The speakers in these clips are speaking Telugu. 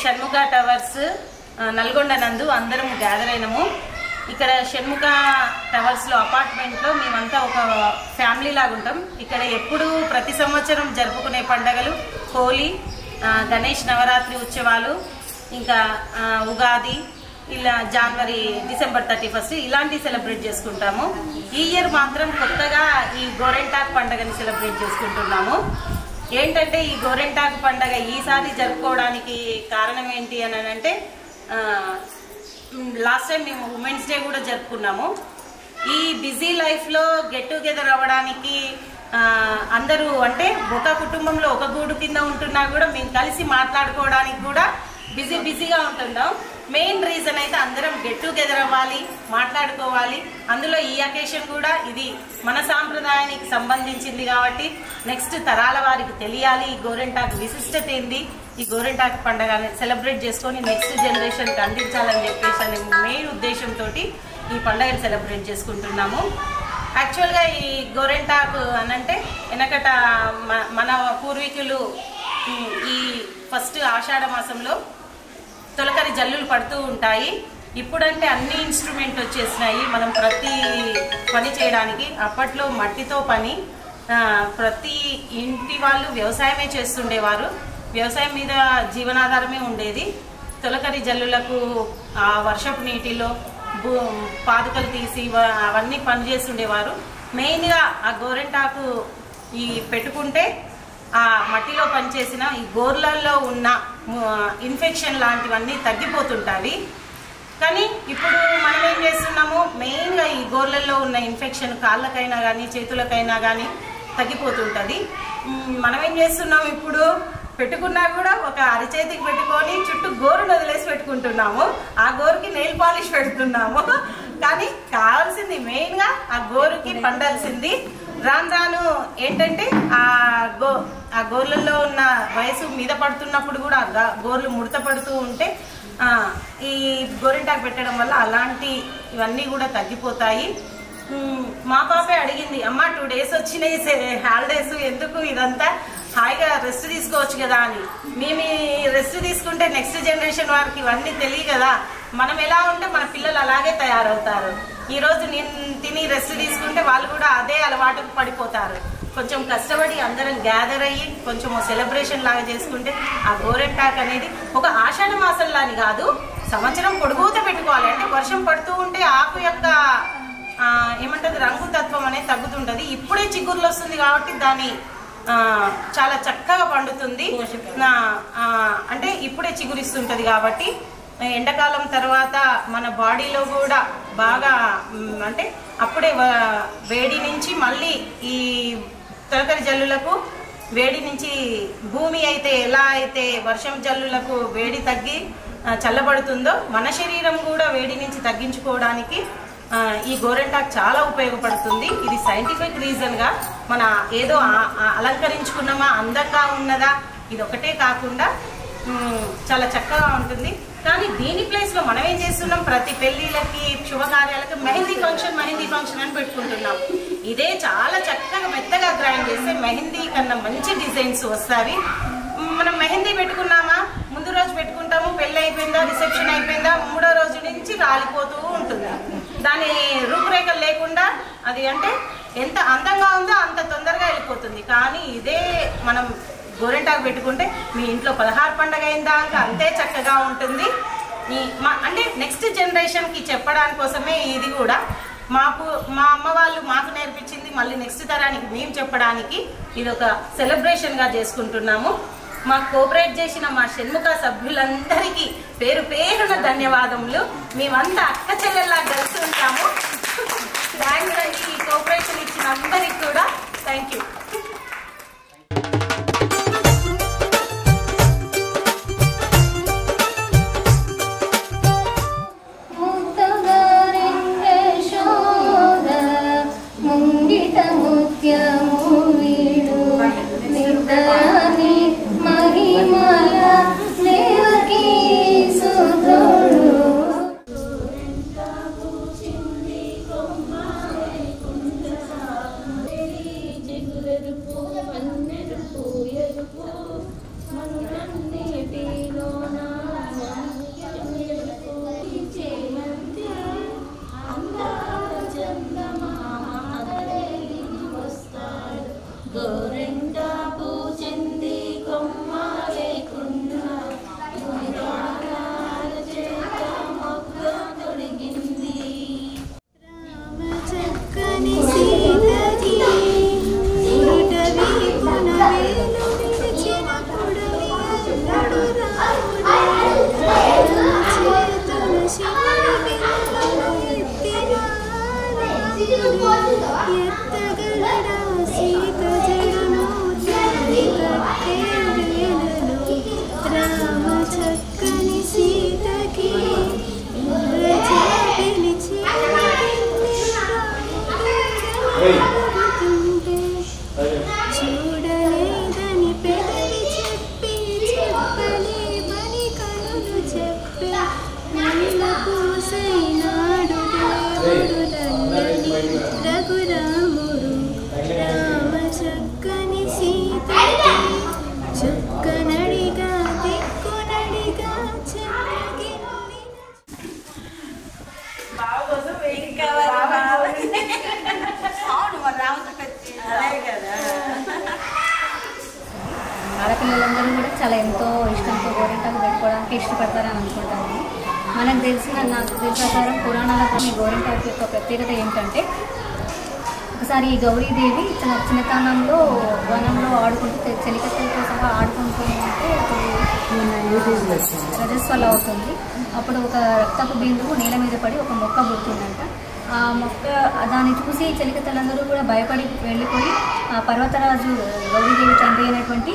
షణ్ముఖ టవర్స్ నల్గొండ నందు అందరం గ్యాదర్ అయినాము. ఇక్కడ షణ్ముఖ టవర్స్లో అపార్ట్మెంట్లో మేమంతా ఒక ఫ్యామిలీ లాగా ఉంటాం. ఇక్కడ ఎప్పుడు ప్రతి సంవత్సరం జరుపుకునే పండుగలు హోలీ, గణేష్ నవరాత్రి ఉత్సవాలు, ఇంకా ఉగాది, ఇలా డిసెంబర్ 31 ఇలాంటివి సెలబ్రేట్ చేసుకుంటాము. ఈ ఇయర్ మాత్రం కొత్తగా ఈ గోరెంటాక్ పండుగని సెలబ్రేట్ చేసుకుంటున్నాము. ఏంటంటే ఈ గోరెంటాక్ పండుగ ఈసారి జరుపుకోవడానికి కారణం ఏంటి అని అంటే, లాస్ట్ టైం మేము ఉమెన్స్ డే కూడా జరుపుకున్నాము. ఈ బిజీ లైఫ్లో గెట్ టుగెదర్ అవ్వడానికి అందరూ అంటే ఒక కుటుంబంలో ఒక గూడు కింద ఉంటున్నా కూడా మేము కలిసి మాట్లాడుకోవడానికి కూడా బిజీగా ఉంటున్నాం. మెయిన్ రీజన్ అయితే అందరం గెట్ టుగెదర్ అవ్వాలి, మాట్లాడుకోవాలి. అందులో ఈ అకేషన్ కూడా ఇది మన సాంప్రదాయానికి సంబంధించింది కాబట్టి నెక్స్ట్ తరాల వారికి తెలియాలి ఈ గోరెంటాక్ విశిష్టత ఏంది, ఈ గోరెంటాక్ పండుగని సెలబ్రేట్ చేసుకొని నెక్స్ట్ జనరేషన్కి అందించాలని చెప్పేసి అనే మెయిన్ ఉద్దేశంతో ఈ పండుగని సెలబ్రేట్ చేసుకుంటున్నాము. యాక్చువల్గా ఈ గోరెంటాక్ అనంటే వెనకట మన పూర్వీకులు ఈ ఫస్ట్ ఆషాఢ మాసంలో తొలకరి జల్లులు పడుతూ ఉంటాయి. ఇప్పుడంటే అన్ని ఇన్స్ట్రుమెంట్ వచ్చేసినాయి మనం ప్రతి పని చేయడానికి. అప్పట్లో మట్టితో పని, ప్రతి ఇంటి వాళ్ళు వ్యవసాయమే చేస్తుండేవారు, వ్యవసాయం మీద జీవనాధారమే ఉండేది. తొలకరి జల్లులకు ఆ వర్షపు నీటిలో పాదుకలు తీసి అవన్నీ పని చేస్తుండేవారు. మెయిన్గా ఆ గోరెంటాకు ఈ పెట్టుకుంటే ఆ మట్టిలో పనిచేసిన ఈ గోర్లల్లో ఉన్న ఇన్ఫెక్షన్ లాంటివన్నీ తగ్గిపోతుంటాయి. కానీ ఇప్పుడు మనం ఏం చేస్తున్నాము, మెయిన్గా ఈ గోర్లల్లో ఉన్న ఇన్ఫెక్షన్ కాళ్ళకైనా కానీ చేతులకైనా కానీ తగ్గిపోతుంటుంది. మనం ఏం చేస్తున్నాము, ఇప్పుడు పెట్టుకున్నా కూడా ఒక అరిచేతికి పెట్టుకొని చుట్టూ గోరును వదిలేసి పెట్టుకుంటున్నాము. ఆ గోరుకి నెయిల్ పాలిష్ పెడుతున్నాము. కానీ కావాల్సింది మెయిన్గా ఆ గోరుకి పండాల్సింది. రాను ఏంటంటే ఆ గోర్లలో ఉన్న వయసు మీద పడుతున్నప్పుడు కూడా గోర్లు ముడత పడుతూ ఉంటే ఈ గోరింటాకు పెట్టడం వల్ల ఇవన్నీ కూడా తగ్గిపోతాయి. మా పాపే అడిగింది, అమ్మ 2 days వచ్చినాయి హాలిడేస్, ఎందుకు ఇదంతా హాయిగా రెస్ట్ తీసుకోవచ్చు కదా అని. మేము రెస్ట్ తీసుకుంటే నెక్స్ట్ జనరేషన్ వారికి ఇవన్నీ తెలియదు కదా. మనం ఎలా ఉంటే మన పిల్లలు అలాగే తయారవుతారు. ఈరోజు నేను తిని రెస్ట్ తీసుకుంటే వాళ్ళు కూడా అదే అలవాటుకు పడిపోతారు. కొంచెం కష్టపడి అందరం గ్యాదర్ అయ్యి కొంచెం సెలబ్రేషన్ లాగా చేసుకుంటే ఆ గోరెంటాక్ అనేది ఒక ఆషాఢ మాసంలాని కాదు, సంవత్సరం పొడుగుత పెట్టుకోవాలి. అంటే వర్షం పడుతూ ఉంటే ఆకు యొక్క ఏమంటది రంగుతత్వం అనేది తగ్గుతుంటది. ఇప్పుడే చిగుర్లు వస్తుంది కాబట్టి దాన్ని చాలా చక్కగా పండుతుంది. అంటే ఇప్పుడే చిగురిస్తుంటది కాబట్టి ఎండాకాలం తర్వాత మన బాడీలో కూడా బాగా అంటే అప్పుడే వేడి నుంచి మళ్ళీ ఈ తొలకరి జల్లులకు వేడి నుంచి భూమి అయితే ఎలా అయితే వర్షం జల్లులకు వేడి తగ్గి చల్లబడుతుందో మన శరీరం కూడా వేడి నుంచి తగ్గించుకోవడానికి ఈ గోరెంటాక్ చాలా ఉపయోగపడుతుంది. ఇది సైంటిఫిక్ రీజన్గా మన ఏదో అలంకరించుకున్నామా అందంగా ఉన్నదా ఇది ఒకటే కాకుండా చాలా చక్కగా ఉంటుంది. కానీ దీని ప్లేస్లో మనం ఏం చేస్తున్నాం, ప్రతి పెళ్ళిళ్ళకి శుభకార్యాలకి మెహందీ ఫంక్షన్ అని పెట్టుకుంటున్నాం. ఇదే చాలా చక్కగా మెత్తగా గ్రైండ్ చేస్తే మెహందీ కన్నా మంచి డిజైన్స్ వస్తాయి. మనం మెహందీ పెట్టుకున్నామా, ముందు రోజు పెట్టుకుంటాము, పెళ్ళి అయిపోయిందా, రిసెప్షన్ అయిపోయిందా, 3వ రోజు నుంచి రాలిపోతూ ఉంటుంది. దాని రూపురేఖలు లేకుండా అది అంటే ఎంత అందంగా ఉందో అంత తొందరగా వెళ్ళిపోతుంది. కానీ ఇదే మనం గోరెంటాకు పెట్టుకుంటే మీ ఇంట్లో 16 పండుగ అయిందాక అంతే చక్కగా ఉంటుంది. అంటే నెక్స్ట్ జనరేషన్కి చెప్పడానికి కోసమే ఇది కూడా మా అమ్మ వాళ్ళు మాకు నేర్పించింది, మళ్ళీ నెక్స్ట్ తరానికి మేము చెప్పడానికి ఇది ఒక సెలబ్రేషన్గా చేసుకుంటున్నాము. మాకు కోఆపరేట్ చేసిన మా షణ్ముఖ సభ్యులందరికీ పేరు పేరున ధన్యవాదములు. మేమంతా అక్క చెల్లెల్లా కలిసి ఉంటాము. థ్యాంక్స్ అండి, ఈ కోఆపరేషన్ ఇచ్చిన అందరికి కూడా థ్యాంక్ యూ. గోరింటాకు చెంది కొమ్మ లేకుండా మొగ్గ తొడిగింది. రామ చక్కని సీతకి ఉరుట వీపున వేలు విడిచిన పొడవి అల్లుడు రాముడు. చేతులు శివుడి ఎత్తిన ఎత్తగలడా సీత జడను తాడి కట్టే వేళలో. రామ చక్కని సీతకి పిలిచి చూడలేదని పెదవి చెప్పి చెప్పలేమని కనులు చెప్పి నల్ల పూసైనాడు దేవుడు రఘురాముడు. రామ చక్కని సీతకి చుక్కనడిగా దిక్కునడిగా చెమ్మగిల్లిన ఆడపిల్లలందరూ కూడా చాలా ఎంతో ఇష్టంతో గోరింటాకు పెట్టుకోవడానికి ఇష్టపడతారని అనుకుంటాను. నాకు తెలిసిన ప్రకారం పురాణాలకు ఈ గోరింటాకు యొక్క ప్రత్యేకత ఏమిటంటే, ఒకసారి ఈ గౌరీదేవి తన చిన్నతనంలో వనంలో ఆడుకుంటూ చెలికత్తలతో సహా ఆడుకుంటూ ఉంటే రజస్వల అవుతుంది. అప్పుడు ఒక రక్తపు బిందువు నేల మీద పడి ఒక మొక్క పుడుతుందంట. ఆ మొక్క దాన్ని చూసి చెలికత్తలందరూ కూడా భయపడి వెళ్ళిపోయి ఆ పర్వతరాజు గౌరీదేవి తండ్రి అయినటువంటి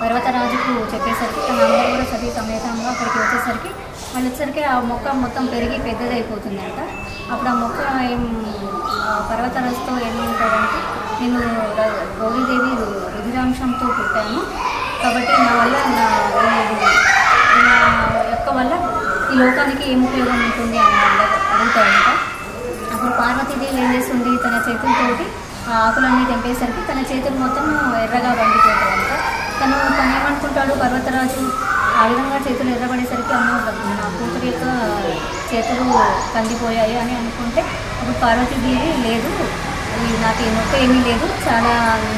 పర్వతరాజుకు చెప్పేసరికి తన అందరూ కూడా సతీ సమేతంగా అక్కడికి వచ్చేసరికి ఆ మొక్క మొత్తం పెరిగి పెద్దదైపోతుందంట. అప్పుడు ఆ మొక్క పర్వతరాజుతో ఏమంటాడంటే, నేను గౌరీదేవి రుధిరాంశంతో పుట్టాను కాబట్టి నా వల్ల నా యొక్క వల్ల ఈ లోకానికి ఏం ఉపయోగం ఉంటుంది అని అడుగుతాడంట. అప్పుడు పార్వతీదేవి ఏం చేస్తుంది, తన చేతులతోటి ఆ ఆకులన్నీ తెంపేసరికి తన చేతులు మొత్తం ఎర్రగా పండిపోతాడంట. తను ఏమనుకుంటాడు, పర్వతరాజు ఆ విధంగా చేతులు ఎర్రబడేసరికి అమ్మ నా కూతురు యొక్క చేతులు కందిపోయాయి అని అనుకుంటే, అప్పుడు పార్వతీదేవి లేదు, నాకు ఈ నొప్పి ఏమీ లేదు, చాలా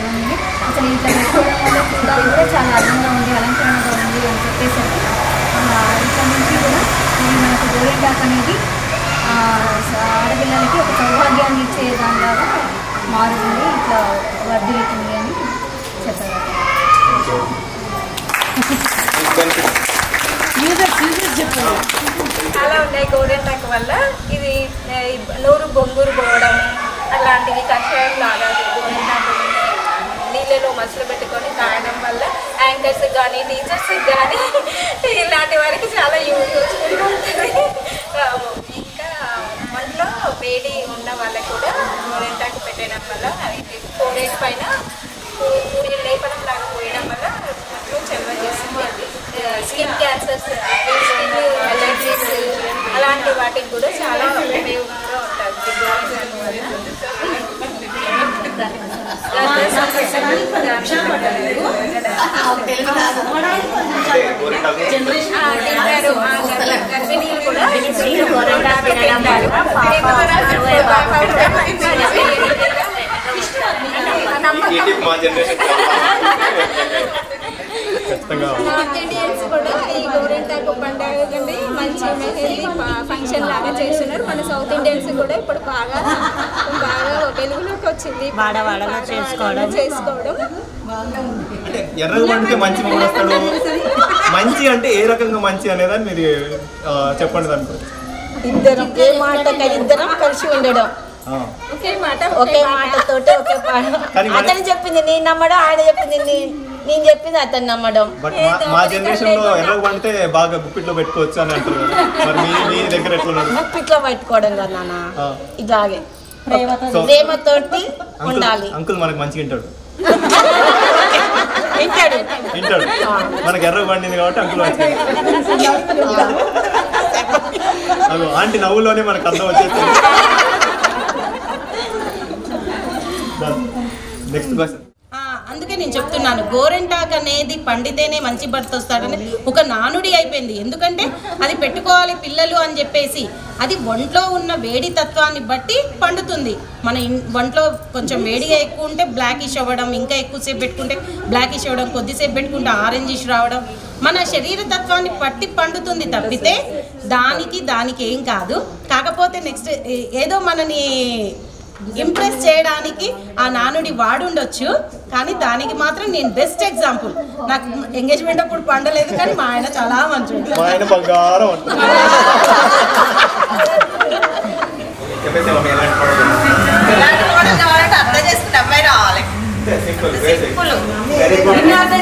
ఉంది, అసలు ఇట్లా పెట్టుకోవడం వల్ల చూడాలి కూడా చాలా అందంగా ఉంది, అలంకరణగా ఉంది అని చెప్పేసరికి ఇక్కడ నుంచి కూడా ఇది మనకు గోరింటాకు అనేది ఆడపిల్లలకి ఒక సౌభాగ్యాన్ని ఇచ్చే దానిలాగా మారుతుంది, ఇట్లా వర్ధిల్లుతుంది అని చెప్పగలరు. అలా ఉన్నాయి గోరింటాకు వల్ల. ఇది నోరు బొంగురు పోవడం అలాంటివి కషాయం లాగా గోరింటాకు నీళ్ళలో మసలు పెట్టుకొని తాగడం వల్ల యాంకర్స్ కానీ టీచర్స్ కానీ ఇలాంటి వారికి చాలా యూజ్ఫుల్గా ఉంటుంది. ఇంకా ఒంట్లో వేడి ఉన్న వాళ్ళకి కూడా గోరింటాకు పెట్టడం వల్ల కోరేజ్ పైన పూరి లేపడం లాగా పోయడం వల్ల చల్వ చేస్తుంది. స్కిన్ క్యాన్సర్స్, స్కిన్ అలర్జీస్ అలాంటి వాటికి కూడా చాలా ఉపయోగంగా ఉంటుంది. గర్భిణీలు కూడా నార్త్ ఇండియన్స్ కూడా ఈ గోరింటాకు పండుగ కంటే మంచి మెహందీ ఫంక్షన్ లాగా చేస్తున్నారు. మన సౌత్ ఇండియన్స్ కూడా ఇప్పుడు బాగా వెలుగులోకి వచ్చింది చేసుకోవడం. ఎర్రగా పండితే మంచి మొగుడు వస్తాడు. మంచి అంటే ఏ రకంగా మంచి అనేదని మీరు చెప్పండి. దానికి ఇద్దరం ఏ మాట ఇద్దరం కలిసి ఉండడం, ఒకే మాటతోటి ఒకే అతను చెప్పింది నేను నమ్మడం, ఆయన చెప్పింది నేను చెప్పింది అతను నమ్మడం. బట్ మా జనరేషన్ లో ఎర్రగా పండితే బాగా గుప్పిట్లో పెట్టుకోవచ్చు అని అంటారు. మరి మీ దగ్గర ఎట్లా? గుప్పిట్లో పెట్టుకోవడం కదా నాన్న, ఇలాగే ప్రేమతోటి ఉండాలి. అంకుల్ మనకు మంచిగా వింటాడు, వింటాడు. మనకు ఎర్రగా పండింది కాబట్టి అంకుల్ మంచిగా. ఆంటీ నవ్వులోనే మనకు అర్థం వచ్చేస్తుంది. Next question. అందుకే నేను చెప్తున్నాను, గోరెంటాక్ అనేది పండితేనే మంచి భర్త వస్తాడని ఒక నానుడి అయిపోయింది. ఎందుకంటే అది పెట్టుకోవాలి పిల్లలు అని చెప్పేసి, అది ఒంట్లో ఉన్న వేడి తత్వాన్ని బట్టి పండుతుంది. మన ఒంట్లో కొంచెం వేడిగా ఎక్కువ ఉంటే బ్లాకిష్ అవ్వడం, ఇంకా ఎక్కువసేపు పెట్టుకుంటే బ్లాకిష్ అవ్వడం, కొద్దిసేపు పెట్టుకుంటే ఆరెంజిష్ రావడం, మన శరీర తత్వాన్ని పట్టి పండుతుంది తప్పితే దానికి ఏం కాదు. కాకపోతే నెక్స్ట్ ఏదో మనని ఇంప్రెస్ చేయడానికి ఆ నానుడి వాడుండొచ్చు, కానీ దానికి మాత్రం నేను బెస్ట్ ఎగ్జాంపుల్. నాకు ఎంగేజ్మెంట్ అప్పుడు పండలేదు, కానీ మా ఆయన చాలా మంచిది. అర్థం చేసుకుని అమ్మాయి రావాలి, కుటుంబాన్ని అర్థం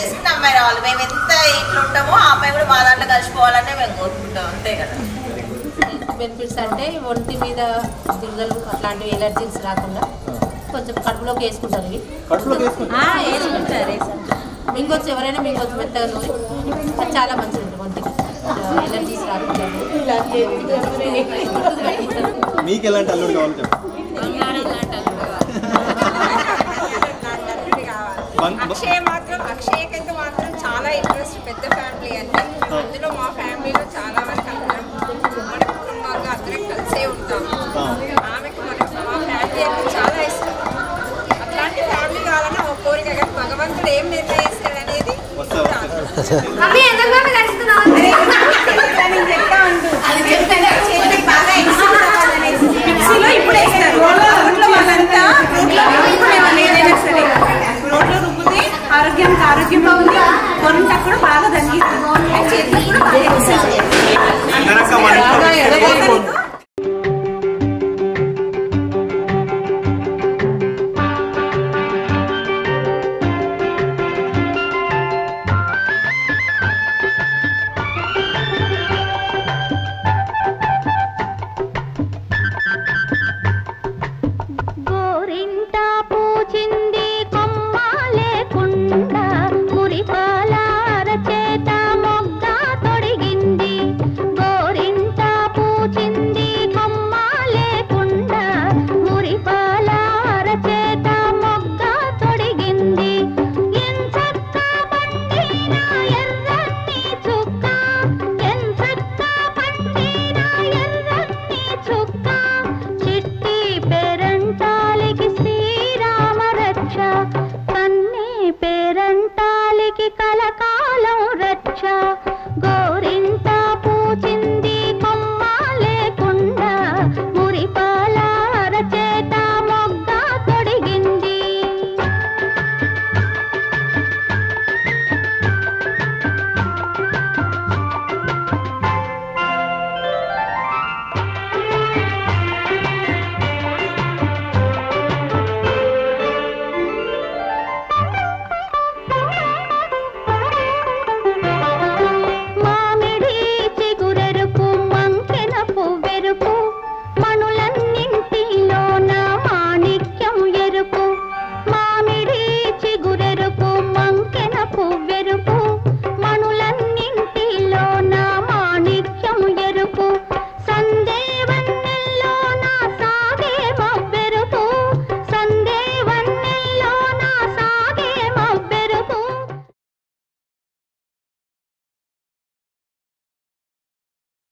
చేసుకుని అమ్మాయి రావాలి. మేము ఎంత ఇంట్లో ఉంటామో ఆ అమ్మాయి కూడా మా దాంట్లో కలిసిపోవాలనే మేము కోరుకుంటాం, అంతే కదా. బెనిఫిట్స్ అంటే ఒంటి మీద దుర్గలు అట్లాంటివి ఎలర్జీస్ రాకుండా కొంచెం కడుపులోకి వేసుకుంటారు. ఇవి వేసుకుంటారు. మింగొచ్చు, ఎవరైనా మింగొచ్చు మెత్తగా నూరి, చాలా మంచిది ఉంటుంది ఒంటికి, ఎలర్జీస్ రాకుండా. మీకు ఎలాంటి అల్లుడు కావాలి? అక్షయకైతే మాత్రం చాలా ఇంట్రెస్ట్, పెద్ద ఫ్యామిలీ అంటే. అందులో మా ఫ్యామిలీలో చాలా వరకు అందరం మన కుటుంబాలుగా అందరం కలిసే ఉంటాము. ఆమెకు మా ఫ్యామిలీ అంటే చాలా ఇష్టం. అట్లాంటి ఫ్యామిలీ కావాలని ఒక కోరిక, కానీ భగవంతుడు ఏం నిర్ణయిస్తాడు అనేది ఇప్పుడు వేస్తారు రోడ్లో వాళ్ళంతా ఏదైనా సరే రోడ్లో రుబ్బితే ఆరోగ్యం బాగుంది, గోరింటాకు కూడా బాగా తగ్గిస్తుంది.